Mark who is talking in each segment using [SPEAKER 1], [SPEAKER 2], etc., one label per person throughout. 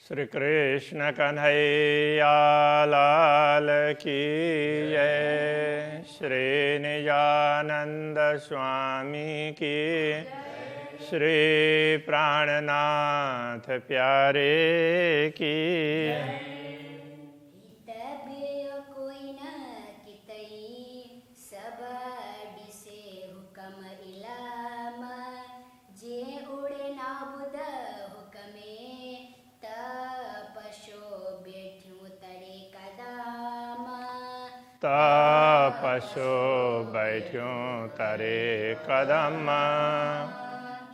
[SPEAKER 1] श्री कृष्ण कन्हैया लाल की जय। श्री निजानंद स्वामी की, श्री प्राणनाथ प्यारे की। तपस्यो बैठ्यूं तरे कदम।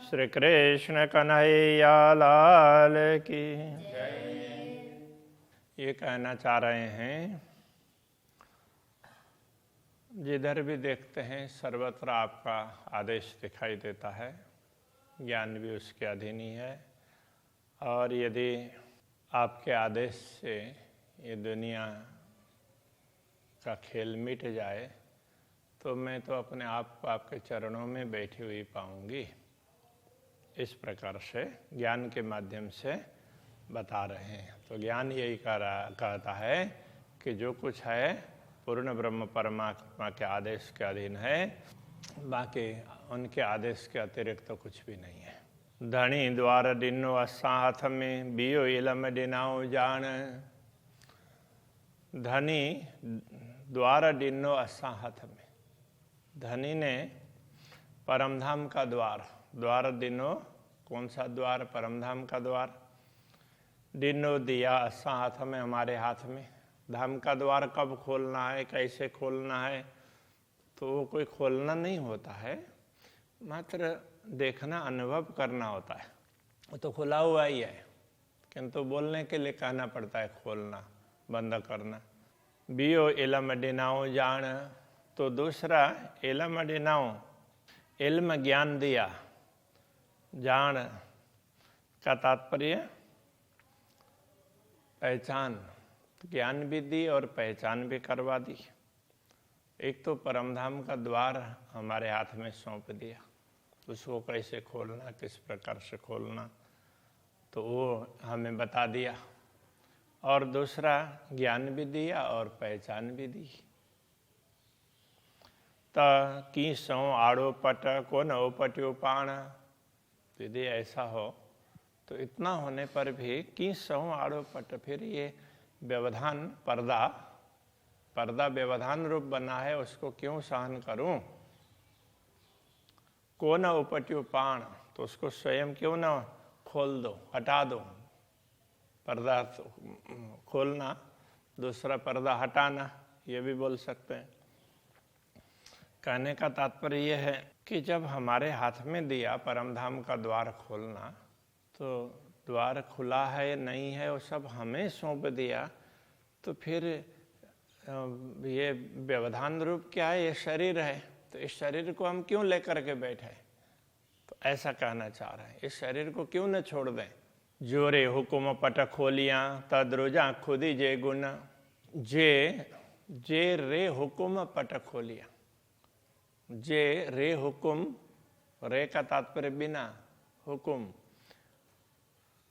[SPEAKER 1] श्री कृष्ण कन्हैया लाल की। ये कहना चाह रहे हैं, जिधर भी देखते हैं सर्वत्र आपका आदेश दिखाई देता है, ज्ञान भी उसके अधीन ही है। और यदि आपके आदेश से ये दुनिया का खेल मिट जाए तो मैं तो अपने आप को आपके चरणों में बैठी हुई पाऊंगी। इस प्रकार से ज्ञान के माध्यम से बता रहे हैं। तो ज्ञान यही कहता है कि जो कुछ है पूर्ण ब्रह्म परमात्मा के आदेश के अधीन है, बाकी उनके आदेश के अतिरिक्त तो कुछ भी नहीं है। धनी द्वार डिनो असाथ में बियो इलम डिनाओ जान। धनी द्वार डिनो असाहत में, धनी ने परमधाम का द्वार डिनो, कौन सा द्वार? परमधाम का द्वार। डिनो दिया असा हाथ में, हमारे हाथ में। धाम का द्वार कब खोलना है, कैसे खोलना है, तो वो कोई खोलना नहीं होता है, मात्र देखना, अनुभव करना होता है। वो तो खुला हुआ ही है, किंतु बोलने के लिए कहना पड़ता है खोलना, बंद करना। बियो इलम डिनाओ जान, तो दूसरा इलम डिनाओ, इल्म ज्ञान दिया, जान का तात्पर्य पहचान, ज्ञान भी दी और पहचान भी करवा दी। एक तो परमधाम का द्वार हमारे हाथ में सौंप दिया, उसको कैसे खोलना, किस प्रकार से खोलना, तो वो हमें बता दिया। और दूसरा ज्ञान भी दिया और पहचान भी दी। त की सौ आड़ो पट को न ओपट्यो पाण। यदि ऐसा हो तो इतना होने पर भी की सौ आड़ो पट, फिर ये व्यवधान पर्दा व्यवधान रूप बना है, उसको क्यों सहन करूं? को न उपट्यो पाण, तो उसको स्वयं क्यों न खोल दो, हटा दो। पर्दा खोलना, दूसरा पर्दा हटाना, ये भी बोल सकते हैं। कहने का तात्पर्य यह है कि जब हमारे हाथ में दिया परमधाम का द्वार खोलना, तो द्वार खुला है नहीं है वो सब हमें सौंप दिया, तो फिर ये व्यवधान रूप क्या है? ये शरीर है, तो इस शरीर को हम क्यों लेकर के बैठे? तो ऐसा कहना चाह रहे हैं, इस शरीर को क्यों न छोड़ दें। जोरे हुकुम पट खोलियां तद्रुजा खुदी जे गुण। जे रे हुकुम पट खोलिया, जे रे हुकुम, रे का तात्पर्य बिना, हुकुम,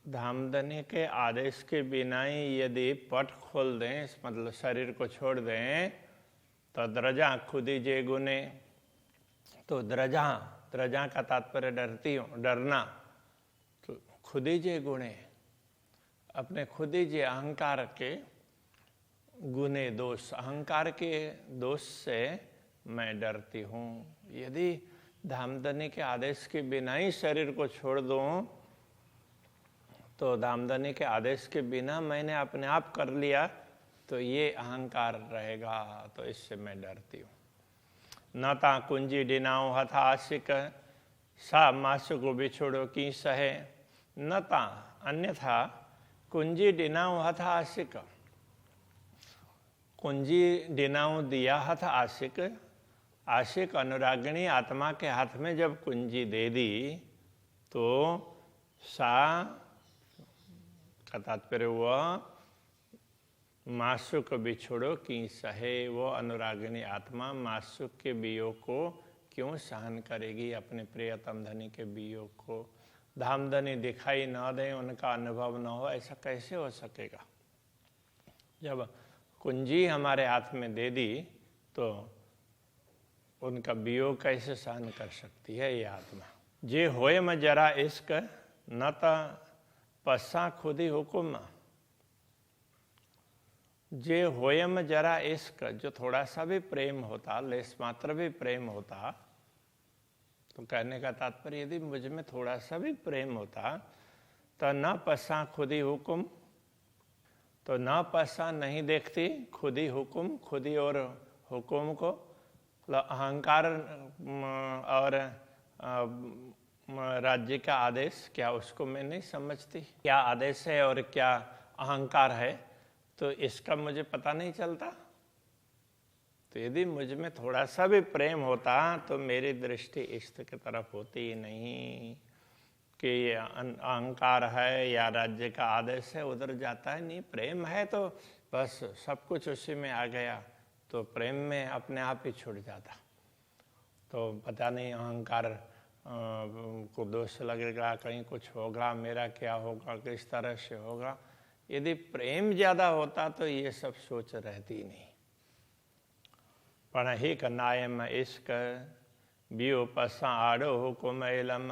[SPEAKER 1] धामधनी के आदेश के बिना ही यदि पट खोल दें, मतलब शरीर को छोड़ दें, तो द्रजा खुदी जे गुने। तो द्रजा का तात्पर्य डरती हूँ, डरना। तो खुदी जे गुणे, अपने खुदी जे अहंकार के गुने, दोष, अहंकार के दोष से मैं डरती हूँ। यदि धामधनी के आदेश के बिना ही शरीर को छोड़ दूँ, तो धामधनी के आदेश के बिना मैंने अपने आप कर लिया, तो ये अहंकार रहेगा, तो इससे मैं डरती हूँ। न ता कुंजी डिनाओ हथा आशिक, सा मासु को बिछोड़ो की सहे। न ता, अन्यथा कुंजी डिनाओ हथा आशिक, कुंजी डिनाओ दिया हथ आशिक, आशिक अनुरागिणी आत्मा के हाथ में जब कुंजी दे दी, तो सा का तात्पर्य वह मासुक बिछोड़ो की सहे, वो अनुरागिणी आत्मा मासुक के वियोग को क्यों सहन करेगी, अपने प्रियतम धनी के वियोग को। धामधनी दिखाई न दें, उनका अनुभव न हो, ऐसा कैसे हो सकेगा? जब कुंजी हमारे हाथ में दे दी तो उनका वियोग कैसे सहन कर सकती है ये आत्मा? जे होए में जरा इश्क न ता पस्सा खुद ही हुक्म। जे होए में जरा इश्क, जो थोड़ा सा भी प्रेम होता, लेस मात्र भी प्रेम होता, तो कहने का तात्पर्य यदि मुझ में थोड़ा सा भी प्रेम होता तो न पस्सा खुद ही हुक्म, तो न पस्सा नहीं देखती खुद ही हुक्म, खुद ही और हुक्म को, अहंकार और राज्य का आदेश, क्या उसको मैं नहीं समझती? क्या आदेश है और क्या अहंकार है, तो इसका मुझे पता नहीं चलता? तो यदि मुझ में थोड़ा सा भी प्रेम होता तो मेरी दृष्टि इष्ट की तरफ होती ही नहीं कि ये अहंकार है या राज्य का आदेश है, उधर जाता है नहीं। प्रेम है तो बस सब कुछ उसी में आ गया, तो प्रेम में अपने आप ही छूट जाता। तो पता नहीं अहंकार को दोष लगेगा, कहीं कुछ होगा, मेरा क्या होगा, किस तरह से होगा। यदि प्रेम ज़्यादा होता तो ये सब सोच रहती नहीं। पण हिक नायम इश्क बियो पसा आड़ो हुकुम एलम।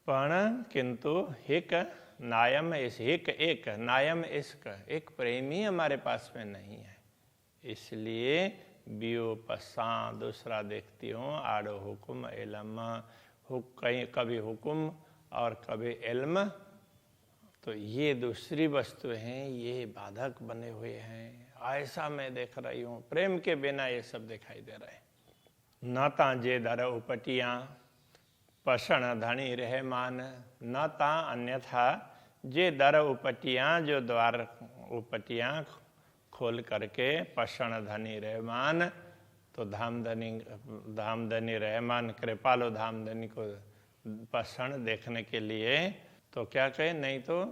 [SPEAKER 1] पण किंतु हिक नायम हिक एक नायम इश्क, एक प्रेमी हमारे पास में नहीं है, इसलिए बियो पसा दूसरा देखती हूँ, आड़ो हुकुम एलम, कभी हुकुम और कभी इल्म, तो ये दूसरी वस्तु हैं, ये बाधक बने हुए हैं, ऐसा मैं देख रही हूँ। प्रेम के बिना ये सब दिखाई दे रहे हैं। न ता जे दर उपटियाँ पसण धनी रहमान, न ता अन्यथा जे दर उपटियाँ, जो द्वार उपटियाँ खोल करके पसण धनी रहमान, तो धामधनी रहमान कृपालु धामधनी को पसण देखने के लिए, तो क्या कहे, नहीं तो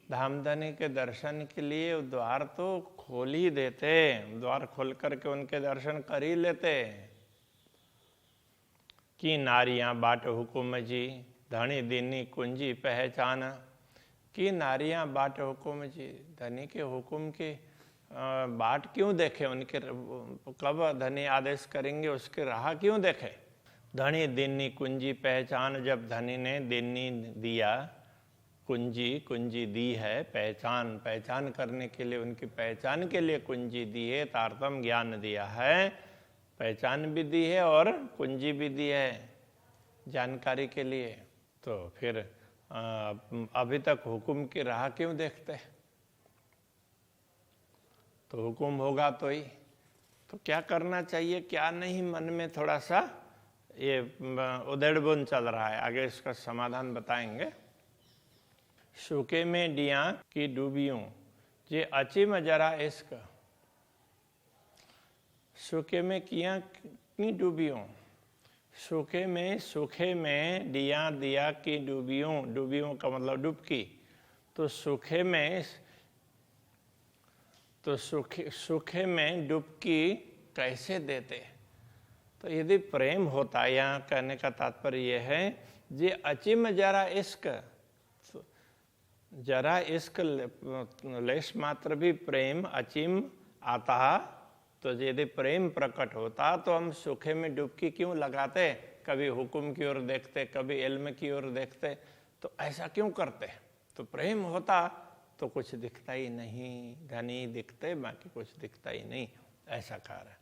[SPEAKER 1] धामधनी के दर्शन के लिए द्वार तो खोल ही देते, द्वार खोल करके उनके दर्शन कर ही लेते। कि नारियां बाट हुकुम जी, धनी दीनी कुंजी पहचान। कि नारियां बाट हुकुम जी, धनी के हुकुम की बाट क्यों देखे, उनके कब धनी आदेश करेंगे उसके राह क्यों देखे। धनी दीनी कुंजी पहचान, जब धनी ने दीनी दिया, कुंजी दी है, पहचान करने के लिए, उनकी पहचान के लिए कुंजी दी है, तारतम ज्ञान दिया है, पहचान भी दी है और कुंजी भी दी है जानकारी के लिए। तो फिर अभी तक हुक्म की राह क्यों देखते? तो हुक्म होगा तो ही तो क्या करना चाहिए क्या नहीं, मन में थोड़ा सा ये उधेड़बुन चल रहा है। आगे इसका समाधान बताएंगे। सूखे में डिया की डूबियों, जे अचिम जरा इश्क। सूखे में किया की डूबियों, सूखे में दिया की डूबियों का मतलब डुबकी। तो सूखे में डुबकी कैसे देते? तो यदि प्रेम होता, यहाँ कहने का तात्पर्य यह है, जे अचिम जरा इश्क, जरा इश्क लेश मात्र भी प्रेम अचिम आता, तो यदि प्रेम प्रकट होता तो हम सूखे में डुबकी क्यों लगाते? कभी हुक्म की ओर देखते, कभी इल्म की ओर देखते, तो ऐसा क्यों करते? तो प्रेम होता तो कुछ दिखता ही नहीं, धनी दिखते बाकी कुछ दिखता ही नहीं, ऐसा कह रहा।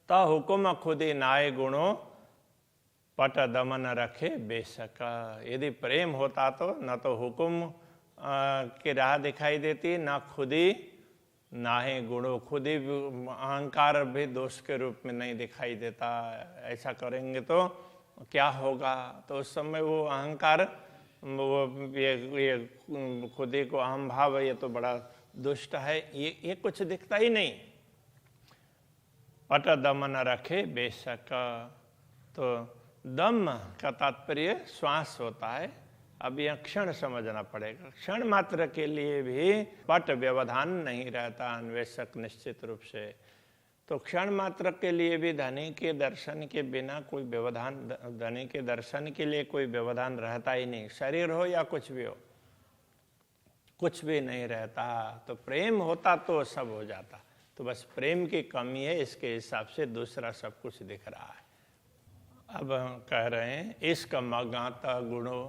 [SPEAKER 1] ता हुक्म खुद ही नाय गुणों पट दमन रखे बेशक। यदि प्रेम होता तो न तो हुक्म की राह दिखाई देती, ना खुद ही ना ही गुणों, खुद ही अहंकार भी दोष के रूप में नहीं दिखाई देता। ऐसा करेंगे तो क्या होगा? तो उस समय वो अहंकार, वो ये खुद ही को अहम भाव, ये तो बड़ा दुष्ट है, ये कुछ दिखता ही नहीं। पट दमन रखे बेशक, तो दम का तात्पर्य श्वास होता है। अब यह क्षण समझना पड़ेगा, क्षण मात्र के लिए भी पट व्यवधान नहीं रहता, अन्वेषक निश्चित रूप से तो क्षण मात्र के लिए भी धनी के दर्शन के बिना कोई व्यवधान, धनी के दर्शन के लिए कोई व्यवधान रहता ही नहीं। शरीर हो या कुछ भी हो, कुछ भी नहीं रहता। तो प्रेम होता तो सब हो जाता। तो बस प्रेम की कमी है, इसके हिसाब से दूसरा सब कुछ दिख रहा है। अब हम कह रहे हैं इश्क मगाता गुणो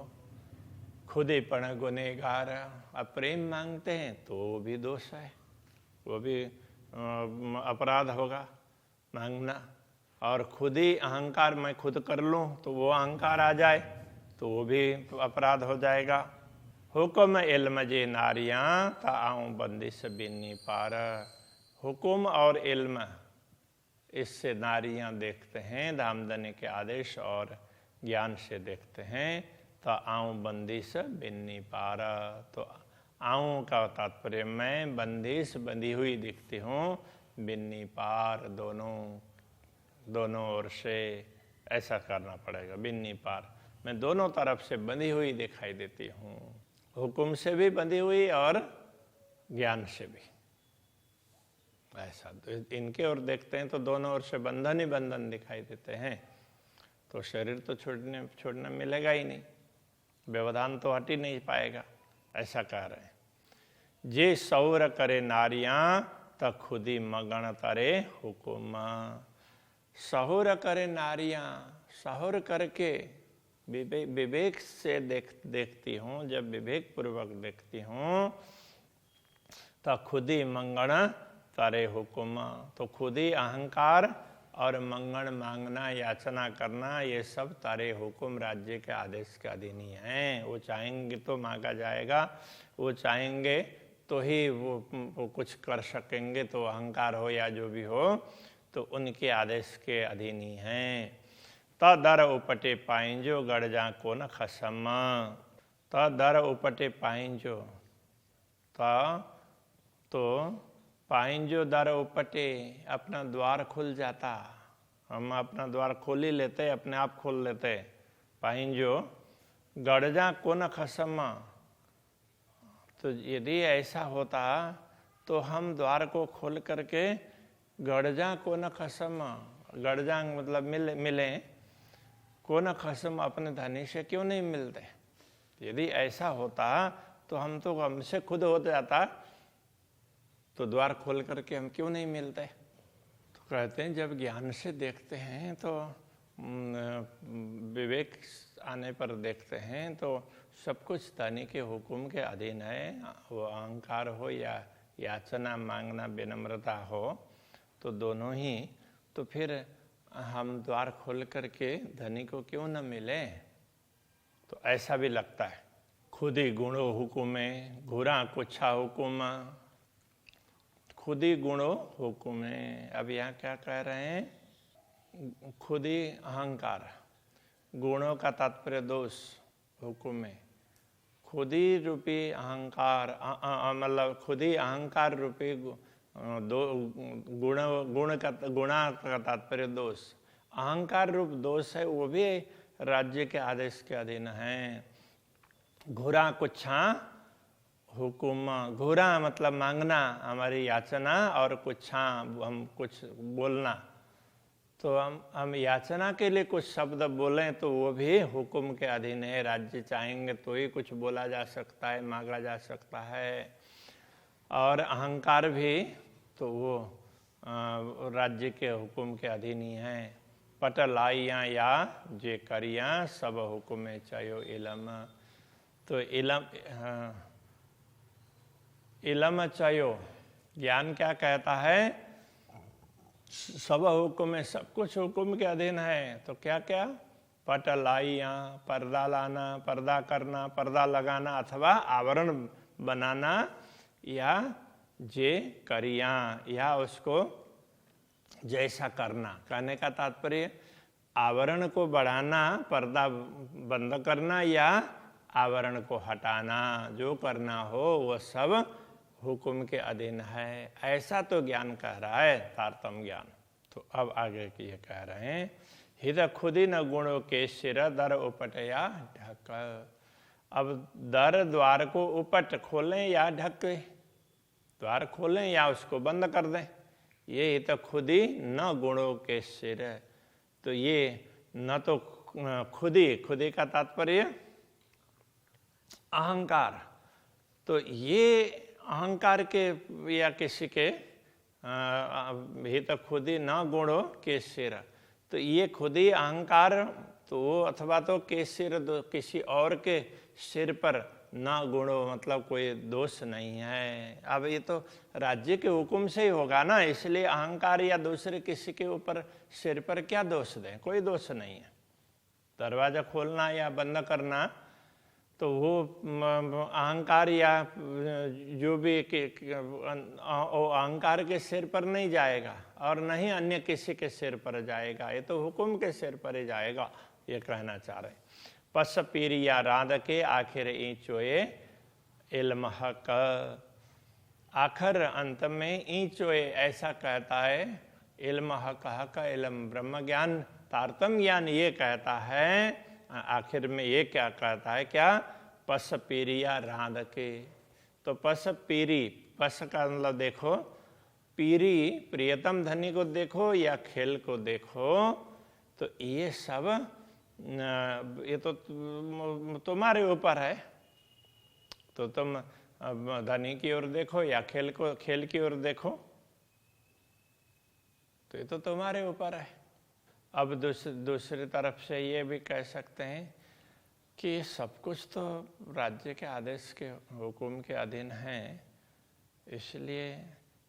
[SPEAKER 1] खुदे पण गुनेगार। अब प्रेम मांगते हैं तो वो भी दोष है, वो भी अपराध होगा मांगना। और खुद ही अहंकार, मैं खुद कर लूँ, तो वो अहंकार आ जाए तो वो भी अपराध हो जाएगा। हुक्म इल्म जे नारियां ता आऊं बंदिश बिन्नी पार। हुक्म और इल्म, इससे नारियां देखते हैं, धामधनी के आदेश और ज्ञान से देखते हैं। तो आऊं बंदिश बिन्नी पार। तो आऊं का तात्पर्य मैं बंदिश बंधी हुई दिखती हूँ, बिन्नी पार दोनों ओर से, ऐसा करना पड़ेगा। बिन्नी पार, मैं दोनों तरफ से बंधी हुई दिखाई देती हूँ, हुक्म से भी बंधी हुई और ज्ञान से भी। ऐसा तो इनके ओर देखते हैं तो दोनों ओर से बंधन ही बंधन दिखाई देते हैं। तो शरीर तो छोड़ना मिलेगा ही नहीं, व्यवधान तो हट ही नहीं पाएगा। ऐसा कह रहे हैं जे सौर करे नारियां त खुदी मगन तरे हुकुम। सहुर करे नारियां, सहुर करके विवेक से देखती हूँ, जब विवेक पूर्वक देखती हूँ तो खुद ही मंगण तारे हुकुम। तो खुद ही अहंकार और मंगण मांगना, याचना करना, ये सब तारे हुकुम, राज्य के आदेश के अधीन ही हैं। वो चाहेंगे तो मांगा जाएगा, वो चाहेंगे तो ही वो कुछ कर सकेंगे। तो अहंकार हो या जो भी हो, तो उनके आदेश के अधीन ही हैं। त दर उपटे पाइंजो गड़ जा को न खसम। त दर उपटे पाइंजो, तो पाइंजो दर उपटे, अपना द्वार खुल जाता। हम अपना द्वार खोल ही लेते, अपने आप खोल लेते। पाइंजो गड़ जा को न खसम। तो यदि ऐसा होता तो हम द्वार को खोल करके गड़ जा को न खसम, गड़ जा मतलब मिले, को न खसम, अपने धनी से क्यों नहीं मिलते। यदि ऐसा होता तो हमसे खुद हो जाता, तो द्वार खोल करके हम क्यों नहीं मिलते। तो कहते हैं जब ज्ञान से देखते हैं तो विवेक आने पर देखते हैं तो सब कुछ धनी के हुक्म के अधीन है। वो अहंकार हो या याचना मांगना, विनम्रता हो, तो दोनों ही। तो फिर हम द्वार खोल करके धनी को क्यों न मिले। तो ऐसा भी लगता है। खुद ही गुणो हुकुमे घुरा कुछा हुकुम। खुद ही गुणो हुकुमे, अब यहाँ क्या कह रहे हैं, खुद ही अहंकार, गुणों का तात्पर्य दोष, हुकुमे, खुद ही रूपी अहंकार, मतलब खुद ही अहंकार रूपी गुणा का तात्पर्य दोष। अहंकार रूप दोष है, वो भी राज्य के आदेश के अधीन है। घुरा कुछा हुकुम, घुरा मतलब मांगना, हमारी याचना, और कुछा हम कुछ बोलना। तो हम याचना के लिए कुछ शब्द बोलें तो वो भी हुक्म के अधीन है। राज्य चाहेंगे तो ही कुछ बोला जा सकता है, मांगा जा सकता है। और अहंकार भी तो वो राज्य के हुक्म के अधीन ही है। पटलाइयाँ या जे करियाँ सब हुक्म चायो इलम। तो इलम चायो, ज्ञान क्या कहता है, सब हुक्म, सब कुछ हुक्म के अधीन है। तो क्या क्या, पटलाइयाँ, पर्दा लाना, पर्दा करना, पर्दा लगाना अथवा आवरण बनाना, या जे करियाँ, या उसको जैसा करना। कहने का तात्पर्य आवरण को बढ़ाना, पर्दा बंद करना, या आवरण को हटाना, जो करना हो वो सब हुक्म के अधीन है। ऐसा तो ज्ञान कह रहा है, तारतम्य ज्ञान। तो अब आगे की ये कह रहे हैं, हित खुदी न गुणों के सिर दर उपट या ढक। अब दर द्वार को उपट, खोलें या ढक, द्वार खोलें या उसको बंद कर दें, ये तो खुद ही न गुणों के सिर। तो ये न तो खुद ही का तात्पर्य अहंकार। तो ये अहंकार के या किसी के ही तो खुद ही न गुणों के सिर। तो ये खुद ही अहंकार तो अथवा तो के सिर किसी और के सिर पर न गुणो मतलब कोई दोष नहीं है। अब ये तो राज्य के हुक्म से ही होगा ना, इसलिए अहंकार या दूसरे किसी के ऊपर सिर पर क्या दोष दें, कोई दोष नहीं है। दरवाजा खोलना या बंद करना तो वो अहंकार या जो भी अहंकार के सिर पर नहीं जाएगा और न ही अन्य किसी के सिर पर जाएगा, ये तो हुक्म के सिर पर ही जाएगा, ये कहना चाह रहे। पस पीर या राध के आखिर ईचोए इल्म हक। आखिर अंत में ईचोए ऐसा कहता है, इल्म हक, हक इल्म ब्रह्म ज्ञान, तारतम्य ज्ञान ये कहता है। आखिर में ये क्या कहता है, क्या पस पीरिया राध के। तो पस पीरी, पस का मतलब देखो, पीरी प्रियतम धनी को देखो या खेल को देखो, तो ये सब ये तो तुम्हारे ऊपर है। तो तुम धनी की ओर देखो या खेल की ओर देखो, तो ये तो तुम्हारे ऊपर है। अब दूसरी तरफ से ये भी कह सकते हैं कि सब कुछ तो राज्य के आदेश के हुक्म के अधीन है, इसलिए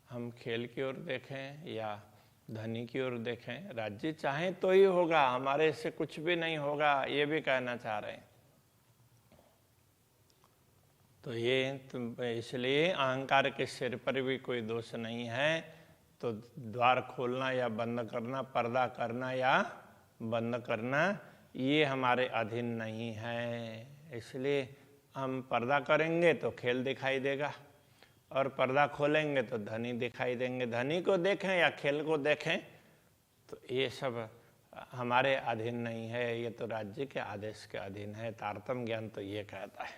[SPEAKER 1] हम खेल की ओर देखें या धनी की ओर देखें, राज्य चाहे तो ही होगा, हमारे से कुछ भी नहीं होगा, ये भी कहना चाह रहे हैं। तो ये इसलिए अहंकार के सिर पर भी कोई दोष नहीं है। तो द्वार खोलना या बंद करना, पर्दा करना या बंद करना, ये हमारे अधीन नहीं है। इसलिए हम पर्दा करेंगे तो खेल दिखाई देगा और पर्दा खोलेंगे तो धनी दिखाई देंगे। धनी को देखें या खेल को देखें, तो ये सब हमारे अधीन नहीं है, ये तो राज्य के आदेश के अधीन है। तारतम्य ज्ञान तो ये कहता है,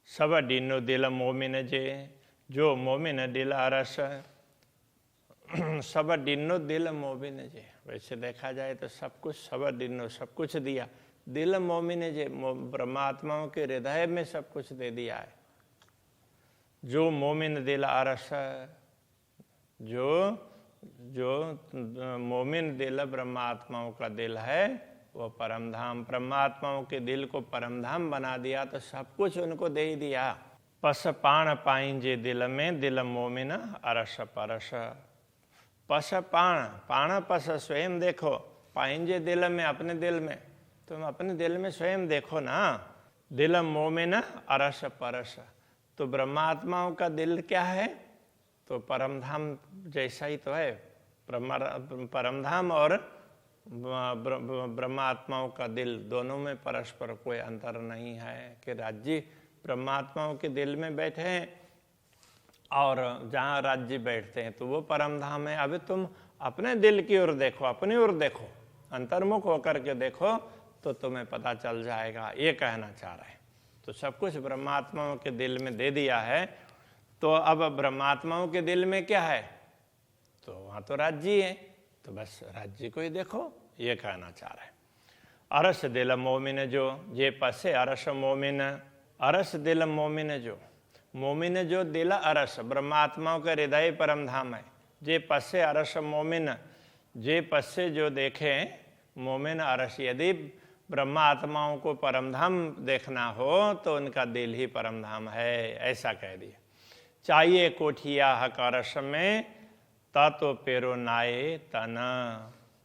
[SPEAKER 1] सब डीनो दिल मोमिन जे, जो मोमिन दिल अरस। सब डिनो दिल मोमिन जे, वैसे देखा जाए तो सब कुछ, सब डिनो सब कुछ दिया, दिल मोमिन जे परमात्माओं के हृदय में सब कुछ दे दिया है। जो मोमिन दिल अरस, जो मोमिन दिल ब्रह्मात्माओं का दिल है वो परम धाम, परमात्माओं के दिल को परम धाम बना दिया, तो सब कुछ उनको दे ही दिया। पस पाण पाइंजे दिल में, दिल मोमिन अरस परस। पस पाण, पाण पस स्वयं देखो, पाइंजे दिल में, अपने दिल में, तुम अपने दिल में स्वयं देखो ना। दिल मोमिन अरस परस, तो ब्रह्मात्माओं का दिल क्या है, तो परमधाम जैसा ही तो है। परमधाम और ब्रह्मात्माओं का दिल, दोनों में परस्पर कोई अंतर नहीं है कि राज्य ब्रह्मात्माओं के दिल में बैठे हैं और जहाँ राज्य बैठते हैं तो वो परमधाम है। अभी तुम अपने दिल की ओर देखो, अपनी ओर देखो, अंतर्मुख होकर के देखो, तो तुम्हें पता चल जाएगा, ये कहना चाह रहे हैं। तो सब कुछ ब्रह्मात्माओं के दिल में दे दिया है, तो अब ब्रह्मात्माओं के दिल में क्या है, तो वहाँ तो राज्य है, तो बस राज्य को ही देखो, ये कहना चाह रहे हैं। अरस दिल मोमिन जो, जे पसे अरस मोमिन, अरस दिल मोमिन जो, मोमिन जो दिल अरस, ब्रह्मात्माओं का हृदय परम धाम है। जे पसे अरस मोमिन, जे पसे जो देखे मोमिन अरस, यदि ब्रह्मा आत्माओं को परमधाम देखना हो तो उनका दिल ही परमधाम है, ऐसा कह दिया। चाहिए कोठिया हक अरस में, ता तो पेरो नाये तन।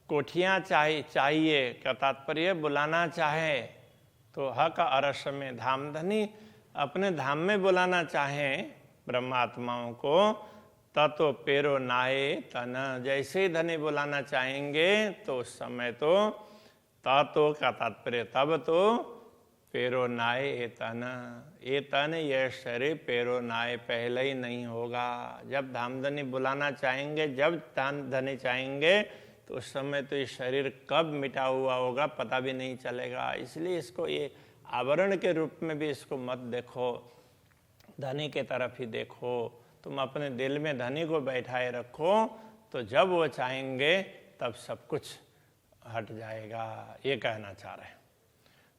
[SPEAKER 1] कोठियाँ चाहिए का तात्पर्य बुलाना चाहे, तो हक अरस में, धाम धनी अपने धाम में बुलाना चाहें ब्रह्मात्माओं को, तो पेरो नाये तन, जैसे ही धनी बुलाना चाहेंगे तो उस समय तो तातो का तात्पर्य तब तो पेरो नाये ए तन, यह शरीर पेरो नाये पहले ही नहीं होगा। जब धामधनी बुलाना चाहेंगे, जब धनी चाहेंगे, तो उस समय तो ये शरीर कब मिटा हुआ होगा पता भी नहीं चलेगा। इसलिए इसको ये आवरण के रूप में भी इसको मत देखो, धनी के तरफ ही देखो। तुम अपने दिल में धनी को बैठाए रखो, तो जब वो चाहेंगे तब सब कुछ हट जाएगा। ये कहना चाह रहे हैं।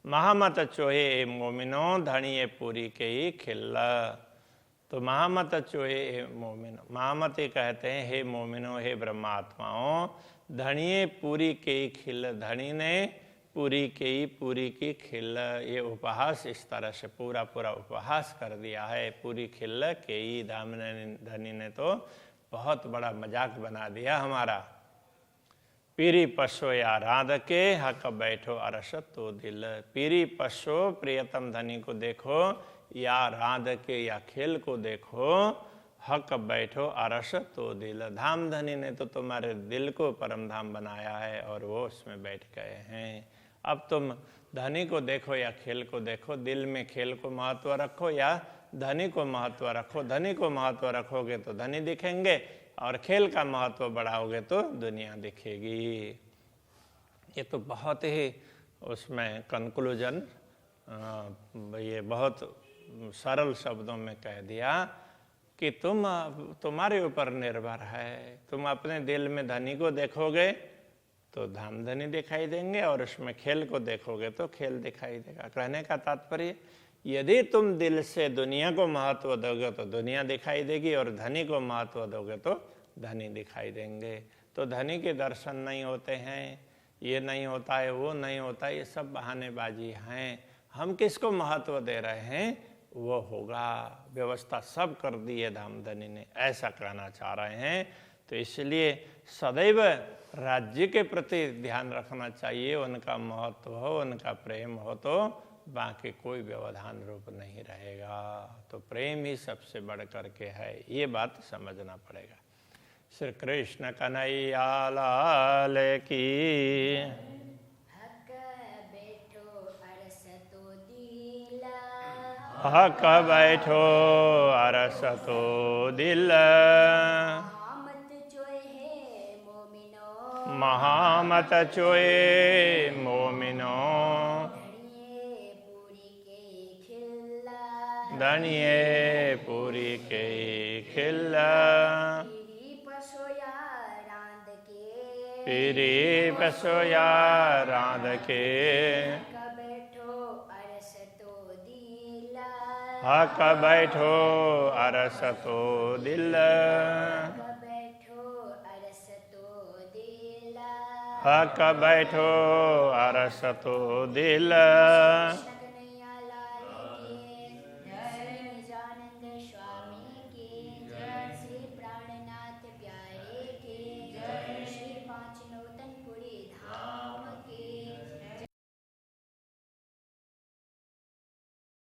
[SPEAKER 1] महामत चोहे ए मोमिनो धनिये पूरी के ही खिल्ला। तो महामत चोहे ए मोमिनो, महामत ये कहते हैं हे मोमिनो, हे ब्रह्मात्माओं, धनिये पूरी के ही खिल, धनी ने पूरी के ही पूरी की खिल। ये उपहास इस तरह से पूरा पूरा उपहास कर दिया है। पूरी खिल के ही धनी ने तो बहुत बड़ा मजाक बना दिया हमारा। पीरी पशो या राध के हक बैठो अरस तो दिल। पीरी पशो प्रियतम धनी को देखो, या राध के या खेल को देखो, हक बैठो अरस तो दिल। धाम धनी ने तो तुम्हारे दिल को परम धाम बनाया है और वो उसमें बैठ गए हैं। अब तुम धनी को देखो या खेल को देखो, दिल में खेल को महत्व रखो या धनी को महत्व रखो। धनी को महत्व रखोगे तो धनी दिखेंगे और खेल का महत्व बढ़ाओगे तो दुनिया दिखेगी। ये तो बहुत ही उसमें कंक्लूजन ये बहुत सरल शब्दों में कह दिया कि तुम्हारे ऊपर निर्भर है। तुम अपने दिल में धनी को देखोगे तो धाम धनी दिखाई देंगे और उसमें खेल को देखोगे तो खेल दिखाई देगा। कहने का तात्पर्य, यदि तुम दिल से दुनिया को महत्व दोगे तो दुनिया दिखाई देगी और धनी को महत्व दोगे तो धनी दिखाई देंगे। तो धनी के दर्शन नहीं होते हैं, ये नहीं होता है, वो नहीं होता है, ये सब बहानेबाजी हैं। हम किसको महत्व दे रहे हैं वो होगा। व्यवस्था सब कर दी है धाम धनी ने, ऐसा कहना चाह रहे हैं। तो इसलिए सदैव राज्य के प्रति ध्यान रखना चाहिए। उनका महत्व हो, उनका प्रेम हो तो बाकी कोई व्यवधान रूप नहीं रहेगा। तो प्रेम ही सबसे बढ़ करके है, ये बात समझना पड़ेगा। श्री कृष्ण कन्हैया लाल की। हक बैठो अरस तो दिल। महामत चोए मोमिनो, धनिये पूरी के खिल्ला। पीरी पसोया राध के, हक बैठो अरस तो दिल। हक बैठो अरस तो दिल।